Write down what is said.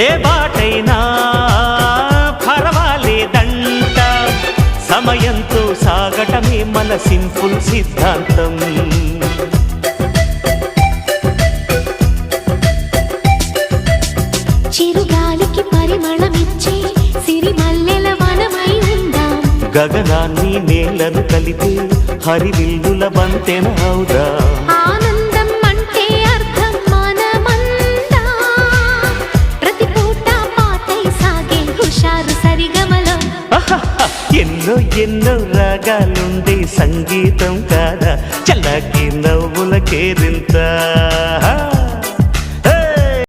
ఏ బాటైనా పర్వాలేదంట, సమయంతో సాగటమే మన సింపుల్ సిద్ధాంతం. చిరుగాలికి పరిమళమిచ్చే సిరిమల్లెల వనమై ఉందాం, గగనాన్ని నేలను కలిపే హరివిల్లుల బంతెన అవుదాం. ఆనందం అంటే అర్థం మనమంతా, ప్రతి పూట పాటై సాగే హుషారు సరిగమలో. ఎన్నో ఎన్నో రాగాలుండే సంగీతం కాదా, చల్లకి నవ్వుల కేరింత.